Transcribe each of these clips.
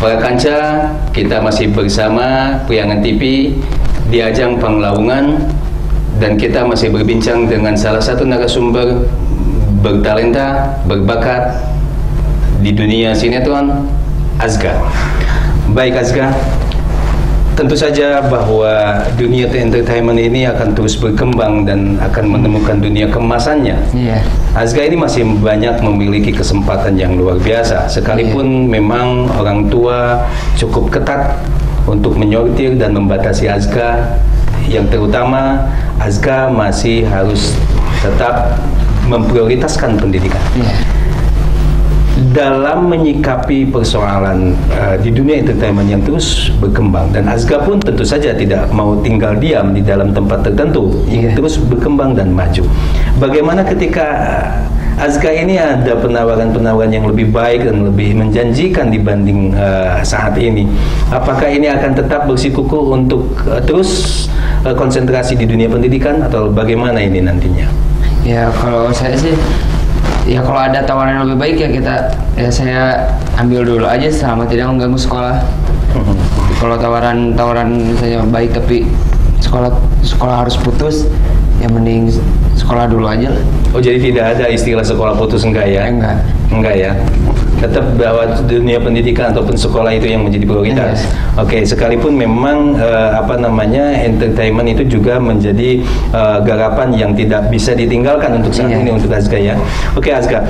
Para kanca, kita masih bersama Priangan TV di ajang Panglaungan, dan kita masih berbincang dengan salah satu narasumber bertalenta, berbakat di dunia sinetron, Azga. Baik Azga, tentu saja bahwa dunia entertainment ini akan terus berkembang dan akan menemukan dunia kemasannya. Azga ini masih banyak memiliki kesempatan yang luar biasa, sekalipun memang orang tua cukup ketat untuk menyortir dan membatasi Azga. Yang terutama, Azga masih harus tetap memprioritaskan pendidikan. Dalam menyikapi persoalan di dunia entertainment yang terus berkembang, dan Azga pun tentu saja tidak mau tinggal diam di dalam tempat tertentu, ingin terus berkembang dan maju. Bagaimana ketika Azga ini ada penawaran-penawaran yang lebih baik dan lebih menjanjikan dibanding saat ini? Apakah ini akan tetap bersikukuh untuk terus konsentrasi di dunia pendidikan, atau bagaimana ini nantinya? Ya kalau saya sih, ya kalau ada tawaran yang lebih baik ya saya ambil dulu aja selama tidak mengganggu sekolah. Kalau tawaran misalnya baik tapi sekolah harus putus, ya mending sekolah dulu aja lah. Oh, jadi tidak ada istilah sekolah putus, enggak ya? Enggak ya. Tetap bahwa dunia pendidikan ataupun sekolah itu yang menjadi prioritas. Oke, sekalipun memang entertainment itu juga menjadi garapan yang tidak bisa ditinggalkan untuk saat ini untuk Azga ya. Oke Azga,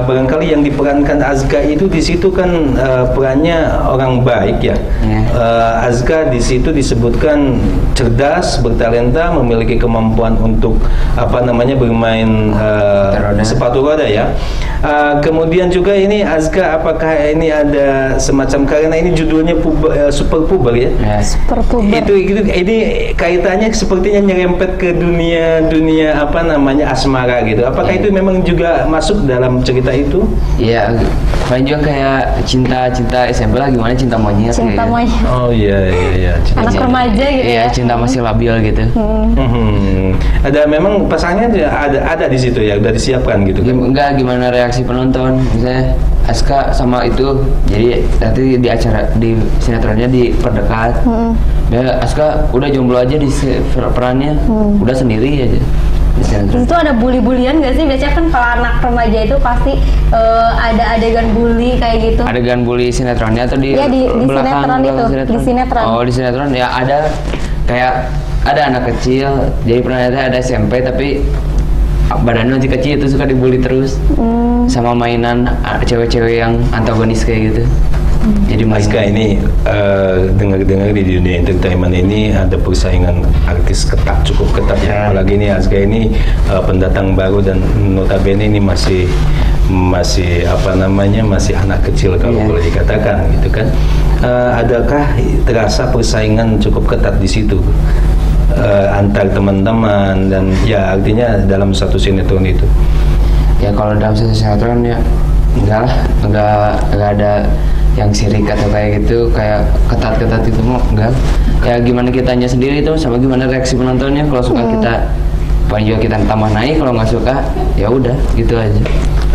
barangkali yang diperankan Azga itu di situ kan perannya orang baik ya. Azga di situ disebutkan cerdas, bertalenta, memiliki kemampuan untuk bermain sepatu roda ya. Kemudian juga ini Azga, apakah ini ada semacam, karena ini judulnya Super Puber ya? Super Puber. Itu ini kaitannya sepertinya nyerempet ke dunia asmara gitu. Apakah itu memang juga masuk dalam cerita itu? Iya, paling juga kayak cinta SMP lah, gimana cinta monyet. Cinta monyet. Oh iya. Anak remaja gitu ya. Iya, cinta masih labil gitu. Ada memang pasangannya ada di situ ya, udah disiapkan gitu kan? Enggak, gimana reaksi penonton misalnya Azga sama itu, jadi nanti di acara di sinetronnya diperdekat. Ya Azga udah jomblo aja di perannya, udah sendiri aja. Itu ada bully-bulian nggak sih? Biasanya kan kalau anak remaja itu pasti ada adegan bully kayak gitu. Adegan bully sinetronnya atau di belakang sinetron itu? sinetron? Di sinetron. Oh, di sinetron ya ada, kayak ada anak kecil, jadi pernah ada SMP tapi badannya masih kecil, itu suka dibully terus sama mainan cewek-cewek yang antagonis kayak gitu. Jadi Azga ini dengar-dengar di dunia entertainment ini ada persaingan artis cukup ketat ya. Apalagi ini Azga ini pendatang baru dan notabene ini masih anak kecil kalau boleh dikatakan gitu kan. Adakah terasa persaingan cukup ketat di situ antar teman-teman, dan ya artinya dalam satu sinetron itu? Ya kalau dalam satu sinetron ya enggak ada yang sirik atau kayak gitu, kayak ketat itu mah enggak. Kayak gimana kitanya sendiri itu, sama gimana reaksi penontonnya. Kalau suka kita paling juga kita tambah naik, kalau nggak suka ya udah gitu aja.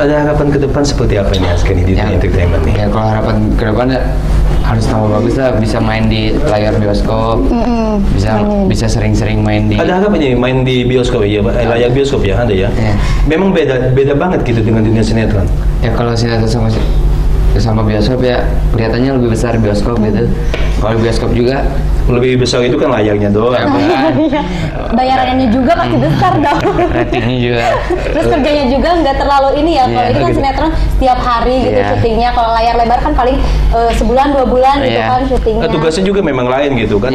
Ada harapan ke depan seperti apa nih Azga di dunia entertainment nih? Ya kalau harapan ke depan ya harus tambah bagus lah, bisa main di layar bioskop, bisa sering-sering main di. Ada harapannya main di bioskop ya, layar bioskop ya, ada ya. Memang beda banget gitu dengan dunia sinetron. Ya kalau sinetron sama bioskop ya kelihatannya lebih besar bioskop gitu. Kalau bioskop juga lebih besar itu kan layarnya doang. Bayarannya juga pasti besar dong. Ratingnya juga. Terus kerjanya juga nggak terlalu ini ya. Kalau ini kan sinetron setiap hari gitu syutingnya. Kalau layar lebar kan paling sebulan 2 bulan gitu kan syutingnya. Tugasnya juga memang lain gitu kan?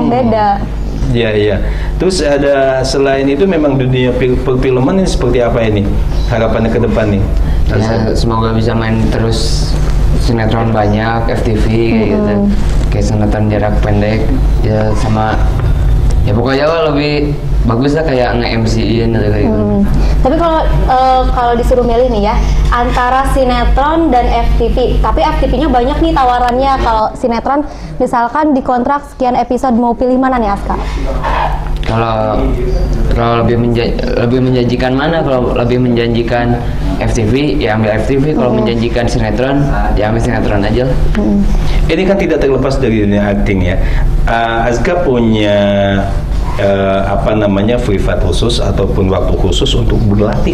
Beda. Iya. Terus ada selain itu memang dunia perfilman ini seperti apa ini? Harapannya ke depan nih? Ya, semoga bisa main terus sinetron banyak, FTV kayak gitu. Kayak sinetron jarak pendek ya, sama ya pokoknya lebih bagus lah kayak nge-MC-in atau kayak gitu. Tapi kalau disuruh milih nih ya antara sinetron dan FTV, tapi FTV-nya banyak nih tawarannya. Kalau sinetron misalkan dikontrak sekian episode, mau pilih mana nih Azga? Kalau lebih menjanjikan mana? Kalau lebih menjanjikan FTV ya ambil FTV, kalau menjanjikan sinetron ya ambil sinetron aja. Ini kan tidak terlepas dari dunia acting ya. Azka punya privat khusus ataupun waktu khusus untuk berlatih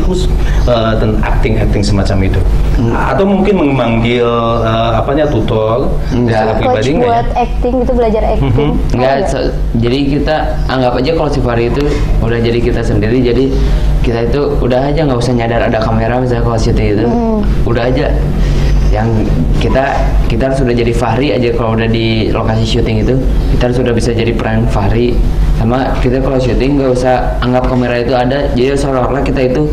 tentang acting semacam itu, atau mungkin memanggil tutor secara pribadi coach buat acting itu, belajar acting? Jadi kita anggap aja kalau si Fahri itu udah jadi kita sendiri, jadi kita itu udah aja nggak usah nyadar ada kamera misalnya kalau syuting itu, udah aja yang kita harus sudah jadi Fahri aja. Kalau udah di lokasi syuting itu kita harus sudah bisa jadi peran Fahri. Sama kita kalau syuting nggak usah anggap kamera itu ada, jadi seolah-olah kita itu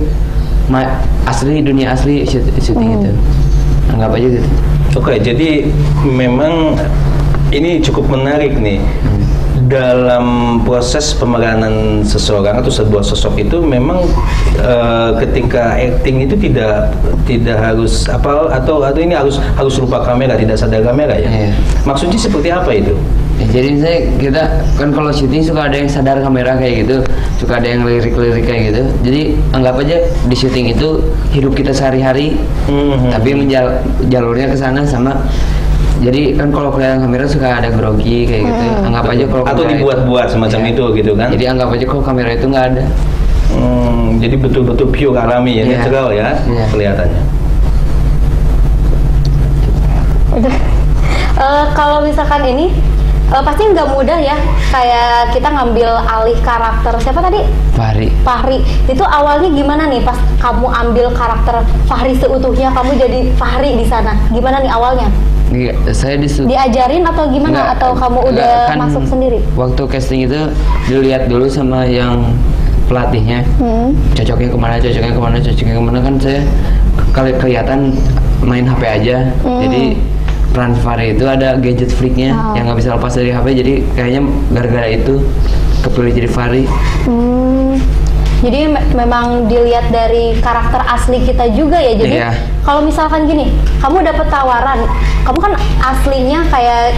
asli, dunia asli syuting itu, anggap aja gitu. Oke, jadi memang ini cukup menarik nih. Dalam proses pemeranan seseorang atau sebuah sosok itu memang ketika acting itu tidak harus atau ini harus lupa kamera, tidak sadar kamera ya. Maksudnya seperti apa itu? Ya, jadi kita kan kalau syuting suka ada yang sadar kamera kayak gitu, suka ada yang lirik-lirik kayak gitu. Jadi anggap aja di syuting itu hidup kita sehari-hari, tapi jalurnya ke sana sama. Jadi kan kalau kelihatan kamera suka ada grogi kayak gitu. Anggap aja kalau atau dibuat-buat semacam itu gitu kan. Jadi anggap aja kalau kamera itu nggak ada. Jadi betul-betul pure alami ya, natural ya kelihatannya. Kalau misalkan ini pasti nggak mudah ya, kayak kita ngambil alih karakter siapa tadi? Fahri. Itu awalnya gimana nih pas kamu ambil karakter Fahri seutuhnya, kamu jadi Fahri di sana? Gimana nih awalnya? Saya diajarin atau gimana? Atau kamu udah masuk sendiri? Waktu casting itu dilihat dulu sama yang pelatihnya, cocoknya kemana kan saya kelihatan main HP aja. Jadi peran Fahri itu ada gadget freaknya yang nggak bisa lepas dari HP, jadi kayaknya gara-gara itu kepilih jadi Fahri. Jadi memang dilihat dari karakter asli kita juga ya. Jadi kalau misalkan gini, kamu dapat tawaran, kamu kan aslinya kayak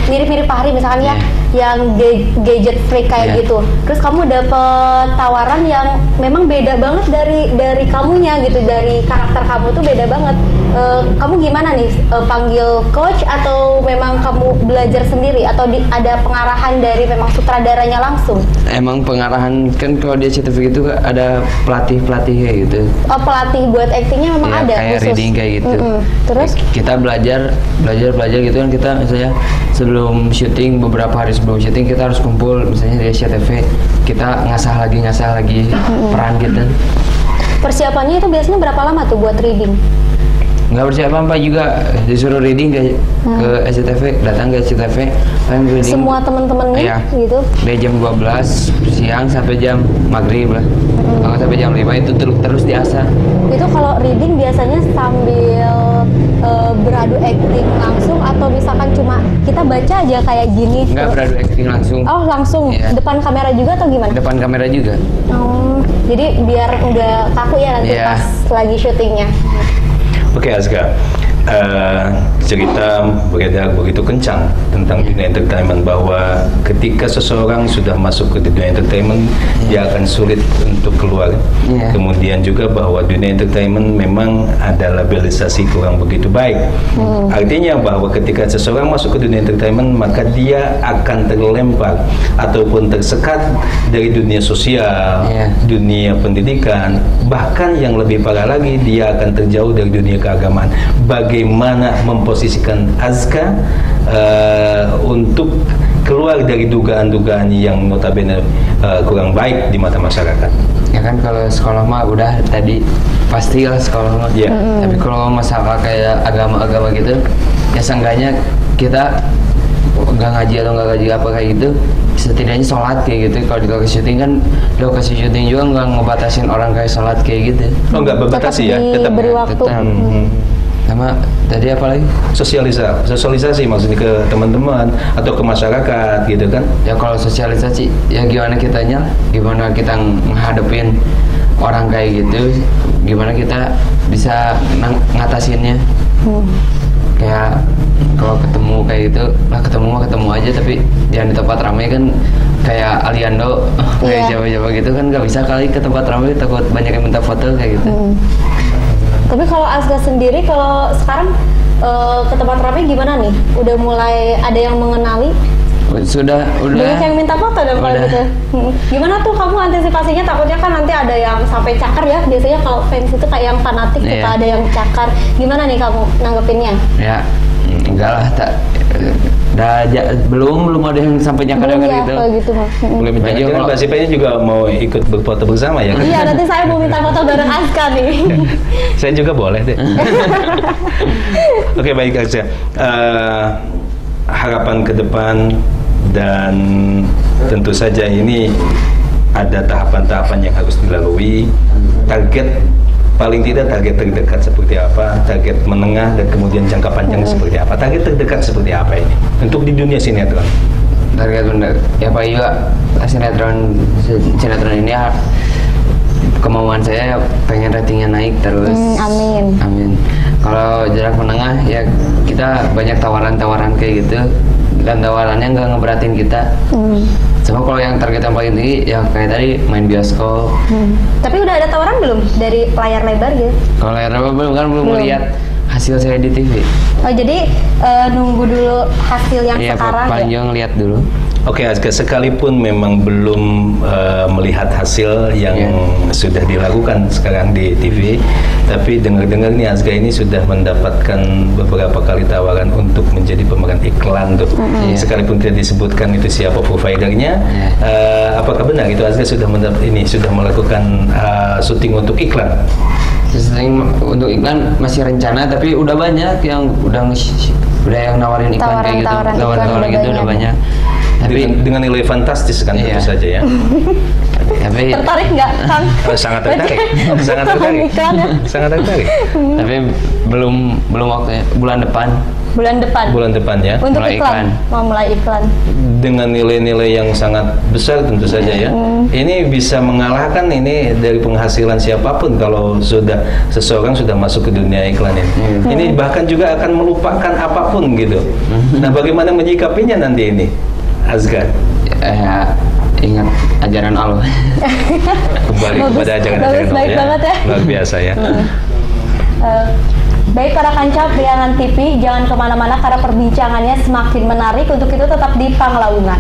mirip-mirip Fahri misalkan ya, yang gadget freak kayak gitu. Terus kamu dapat tawaran yang memang beda banget dari kamunya gitu, dari karakter kamu tuh beda banget. Kamu gimana nih, panggil coach atau memang kamu belajar sendiri, atau ada pengarahan dari memang sutradaranya langsung? Emang pengarahan kan kalau di CTV itu ada pelatih kayak gitu. Oh, pelatih buat actingnya memang ada kayak khusus reading kayak gitu. Terus kita belajar gitu kan, kita misalnya sebelum syuting, beberapa hari sebelum syuting kita harus kumpul misalnya di CTV, kita ngasah lagi peran gitu. Persiapannya itu biasanya berapa lama tuh buat reading? Nggak persiapan apa juga, disuruh reading ke SCTV, datang ke SCTV, reading semua teman-temannya gitu dari jam 12 siang sampai jam maghrib lah. Kalau sampai jam 5 itu terus diasah. Itu kalau reading biasanya sambil beradu acting langsung, atau misalkan cuma kita baca aja kayak gini? Nggak beradu acting langsung. Oh, langsung depan kamera juga atau gimana? Depan kamera juga. Jadi biar udah kaku ya nanti pas lagi syutingnya. Oke, Azka, cerita beredar begitu kencang tentang dunia entertainment, bahwa ketika seseorang sudah masuk ke dunia entertainment dia akan sulit untuk keluar. Kemudian juga bahwa dunia entertainment memang ada labelisasi kurang begitu baik. Artinya bahwa ketika seseorang masuk ke dunia entertainment, maka dia akan terlempar ataupun tersekat dari dunia sosial, dunia pendidikan, bahkan yang lebih parah lagi dia akan terjauh dari dunia keagamaan. Bagaimana memposisikan Azka untuk keluar dari dugaan-dugaan yang notabene kurang baik di mata masyarakat? Ya kan kalau sekolah mah udah tadi pastilah sekolah mah. Tapi kalau masalah kayak agama-agama gitu, ya seenggaknya kita nggak ngaji atau nggak ngaji apa kayak gitu, setidaknya sholat kayak gitu. Kalau di lokasi syuting kan, di lokasi syuting juga nggak ngebatasin orang kayak sholat kayak gitu. Oh, nggak berbatasi ya? Tetap beri waktu. Sama tadi apa lagi? Sosialisasi maksudnya ke teman-teman atau ke masyarakat gitu kan? Ya kalau sosialisasi, ya gimana kitanya, gimana kita menghadapin orang kayak gitu, gimana kita bisa ngatasinnya. Kayak kalau ketemu kayak gitu, ketemu aja, tapi jangan di tempat ramai kan, kayak Aliando, kayak siapa-siapa gitu kan nggak bisa kali ke tempat ramai, takut banyak yang minta foto kayak gitu. Tapi kalau Azga sendiri kalau sekarang ke tempat ramai gimana nih? Udah mulai ada yang mengenali? Udah banyak yang minta foto dong kalau gitu. Gimana tuh kamu antisipasinya? Takutnya kan nanti ada yang sampai cakar ya. Biasanya kalau fans itu kayak yang fanatik suka ada yang cakar. Gimana nih kamu nanggepinnya? Ya enggak lah, belum ada yang sampai nyakar gitu. Gitu mah. Belum, jangan Mbak Sipanya juga mau ikut berfoto bersama ya kan? Iya, nanti saya mau minta foto bareng Azka nih. Saya juga boleh deh. Oke, baik Azka. Harapan ke depan, dan tentu saja ini ada tahapan-tahapan yang harus dilalui. Target paling tidak target terdekat seperti apa, target menengah, dan kemudian jangka panjang seperti apa. Target terdekat seperti apa ini untuk di dunia sinetron? Target ya Pak juga sinetron ini kemauan saya pengen ratingnya naik terus. Amin. Kalau jarak menengah ya kita banyak tawaran-tawaran kayak gitu, dan tawarannya nggak ngeberatin kita. Cuma kalau yang target yang paling tinggi ya kayak tadi main bioskop. Tapi udah ada tawaran belum dari layar lebar gitu? Kalau layar lebar belum melihat hasil saya di TV. Oh jadi nunggu dulu hasil yang sekarang paling ya? Lihat dulu. Oke Azga, sekalipun memang belum melihat hasil yang sudah dilakukan sekarang di TV, tapi dengar-dengar nih Azga ini sudah mendapatkan beberapa kali tawaran untuk menjadi pemeran iklan tuh. Sekalipun tidak disebutkan itu siapa providernya, apakah benar itu Azga sudah melakukan syuting untuk iklan? Untuk iklan masih rencana, tapi udah banyak yang udah yang nawarin iklan kayak gitu, tawaran gitu udah banyak. Tapi dengan nilai fantastis kan tentu saja ya. Tapi tertarik nggak Kang? Sangat tertarik, sangat tertarik. Tapi belum waktunya, bulan depan ya. Untuk iklan. Mau mulai iklan. Dengan nilai-nilai yang sangat besar tentu saja ya. Ini bisa mengalahkan ini dari penghasilan siapapun kalau seseorang sudah masuk ke dunia iklan ini. Ini bahkan juga akan melupakan apapun gitu. Nah, bagaimana menyikapinya nanti ini, Azga? Ingat ajaran Allah. Kembali kepada ajaran Allah ya. Luar biasa ya. Baik para kancah Priangan TV, jangan kemana-mana karena perbincangannya semakin menarik. Untuk itu tetap di Panglawungan.